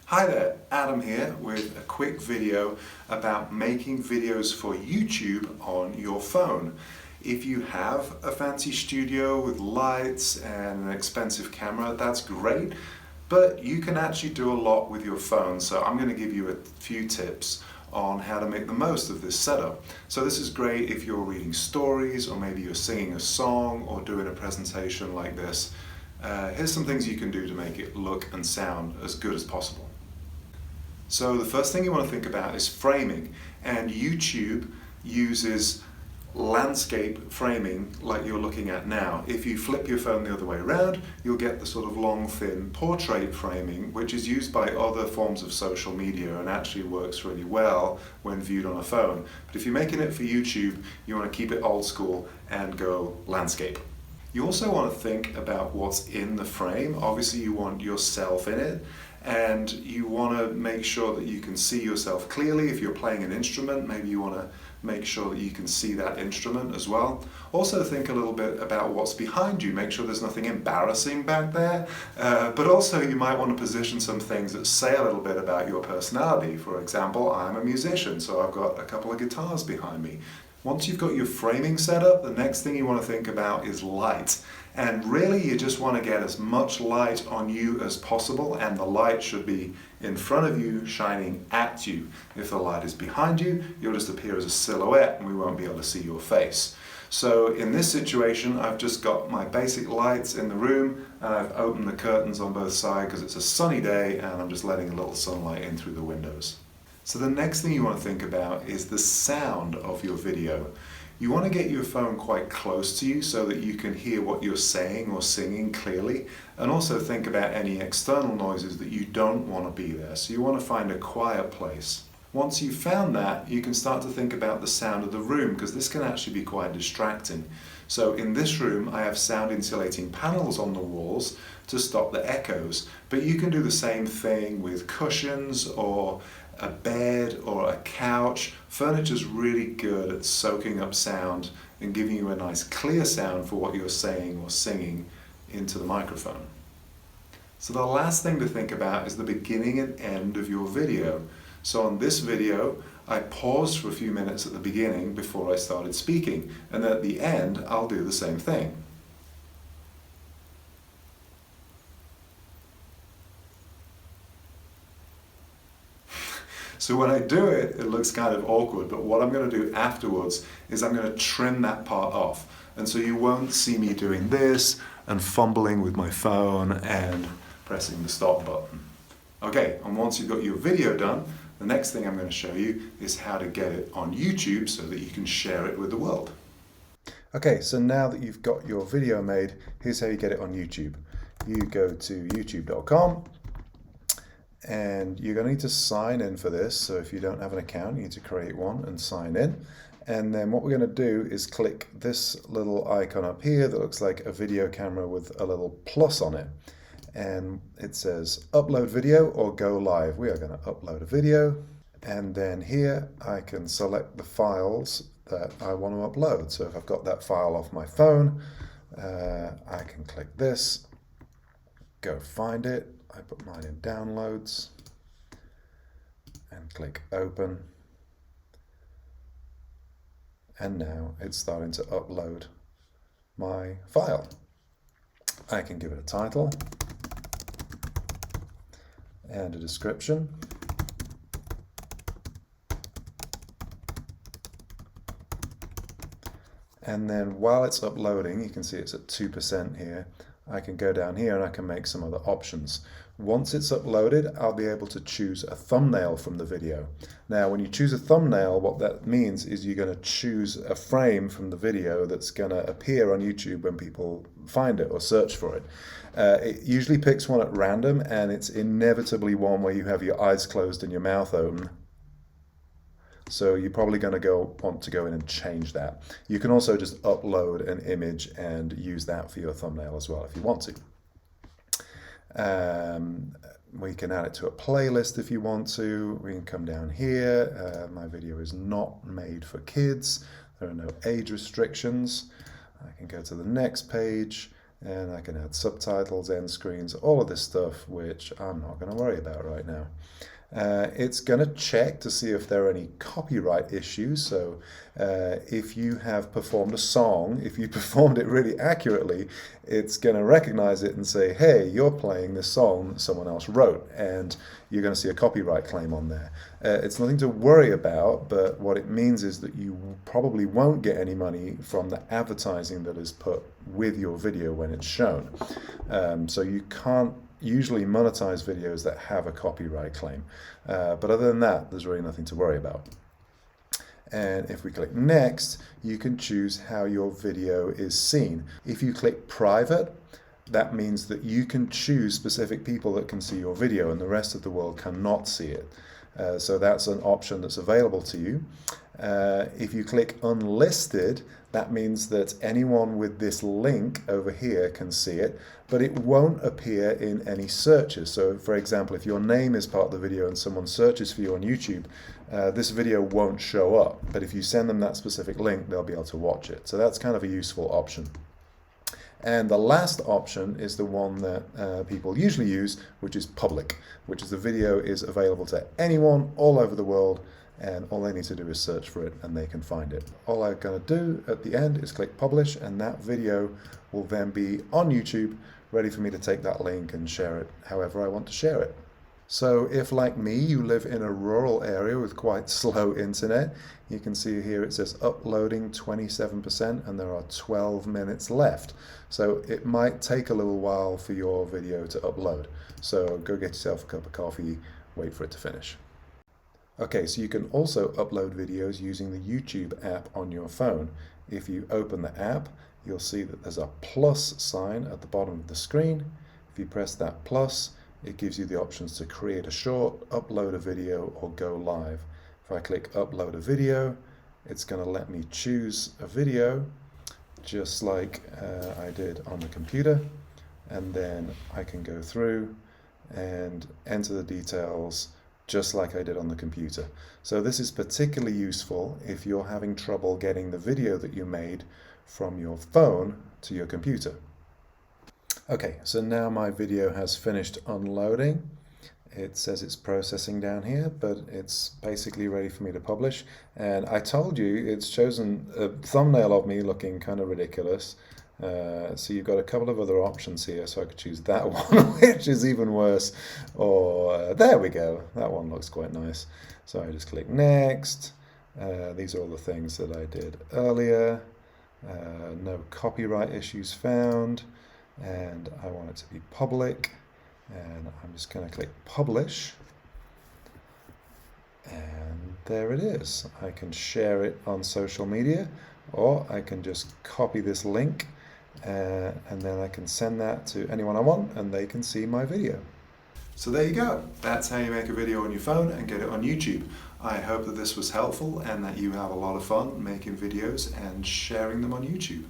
Hi there, Adam here with a quick video about making videos for YouTube on your phone. If you have a fancy studio with lights and an expensive camera, that's great, but you can actually do a lot with your phone, so I'm going to give you a few tips on how to make the most of this setup. So this is great if you're reading stories, or maybe you're singing a song or doing a presentation like this. Here's some things you can do to make it look and sound as good as possible. So the first thing you want to think about is framing, and YouTube uses landscape framing like you're looking at now. If you flip your phone the other way around, you'll get the sort of long, thin portrait framing, which is used by other forms of social media and actually works really well when viewed on a phone. But if you're making it for YouTube, you want to keep it old school and go landscape. You also want to think about what's in the frame. Obviously you want yourself in it, and you want to make sure that you can see yourself clearly. If you're playing an instrument, maybe you want to make sure that you can see that instrument as well. Also think a little bit about what's behind you. Make sure there's nothing embarrassing back there, but also you might want to position some things that say a little bit about your personality. For example, I'm a musician, so I've got a couple of guitars behind me. Once you've got your framing set up, the next thing you want to think about is light. And really you just want to get as much light on you as possible, and the light should be in front of you, shining at you. If the light is behind you, you'll just appear as a silhouette and we won't be able to see your face. So in this situation, I've just got my basic lights in the room, and I've opened the curtains on both sides because it's a sunny day and I'm just letting a little sunlight in through the windows. So the next thing you want to think about is the sound of your video. You want to get your phone quite close to you so that you can hear what you're saying or singing clearly, and also think about any external noises that you don't want to be there. So you want to find a quiet place. Once you've found that, you can start to think about the sound of the room, because this can actually be quite distracting. So in this room I have sound insulating panels on the walls to stop the echoes, but you can do the same thing with cushions or a bed or a couch. Furniture's really good at soaking up sound and giving you a nice clear sound for what you're saying or singing into the microphone. So the last thing to think about is the beginning and end of your video. So on this video, I paused for a few minutes at the beginning before I started speaking, and at the end I'll do the same thing. So when I do it, it looks kind of awkward, but what I'm going to do afterwards is I'm going to trim that part off. And so you won't see me doing this and fumbling with my phone and pressing the stop button. Okay, and once you've got your video done, the next thing I'm going to show you is how to get it on YouTube so that you can share it with the world. Okay, so now that you've got your video made, here's how you get it on YouTube. You go to youtube.com. and you're going to need to sign in for this. So if you don't have an account, you need to create one and sign in. And then what we're going to do is click this little icon up here that looks like a video camera with a little plus on it. And it says upload video or go live. We are going to upload a video. And then here I can select the files that I want to upload. So if I've got that file off my phone, I can click this, go find it. I put mine in downloads and click open, and now it's starting to upload my file. I can give it a title and a description, and then while it's uploading, you can see it's at 2% here. I can go down here and I can make some other options. Once it's uploaded, I'll be able to choose a thumbnail from the video. Now, when you choose a thumbnail, what that means is you're going to choose a frame from the video that's going to appear on YouTube when people find it or search for it. It usually picks one at random, and it's inevitably one where you have your eyes closed and your mouth open. So you're probably going to want to go in and change that. You can also just upload an image and use that for your thumbnail as well if you want to. We can add it to a playlist if you want to. We can come down here. My video is not made for kids. There are no age restrictions. I can go to the next page and I can add subtitles, end screens, all of this stuff, which I'm not going to worry about right now. It's going to check to see if there are any copyright issues. So if you have performed a song, if you performed it really accurately, it's going to recognize it and say, hey, you're playing this song that someone else wrote, and you're going to see a copyright claim on there. It's nothing to worry about, but what it means is that you probably won't get any money from the advertising that is put with your video when it's shown. So you can't usually monetize videos that have a copyright claim. But other than that, there's really nothing to worry about. And if we click next, you can choose how your video is seen. If you click private, that means that you can choose specific people that can see your video and the rest of the world cannot see it. So that's an option that's available to you. If you click unlisted, that means that anyone with this link over here can see it, but it won't appear in any searches. So for example, if your name is part of the video and someone searches for you on YouTube, this video won't show up. But if you send them that specific link, they'll be able to watch it. So that's kind of a useful option. And the last option is the one that people usually use, which is public, which is the video is available to anyone all over the world, and all they need to do is search for it and they can find it. All I'm going to do at the end is click publish, and that video will then be on YouTube, ready for me to take that link and share it however I want to share it. So if, like me, you live in a rural area with quite slow internet, you can see here it says uploading 27% and there are 12 minutes left. So it might take a little while for your video to upload. So go get yourself a cup of coffee, wait for it to finish. Okay, so you can also upload videos using the YouTube app on your phone. If you open the app, you'll see that there's a plus sign at the bottom of the screen. If you press that plus, it gives you the options to create a short, upload a video, or go live. If I click upload a video, it's going to let me choose a video just like I did on the computer, and then I can go through and enter the details just like I did on the computer. So this is particularly useful if you're having trouble getting the video that you made from your phone to your computer. Okay, so now my video has finished unloading. It says it's processing down here, but it's basically ready for me to publish. And I told you it's chosen a thumbnail of me looking kind of ridiculous. So you've got a couple of other options here, so I could choose that one, which is even worse. Or there we go, that one looks quite nice. So I just click next. These are all the things that I did earlier. No copyright issues found. And I want it to be public, and I'm just going to click publish, and there it is. I can share it on social media, or I can just copy this link and then I can send that to anyone I want and they can see my video. So there you go. That's how you make a video on your phone and get it on YouTube. I hope that this was helpful and that you have a lot of fun making videos and sharing them on YouTube.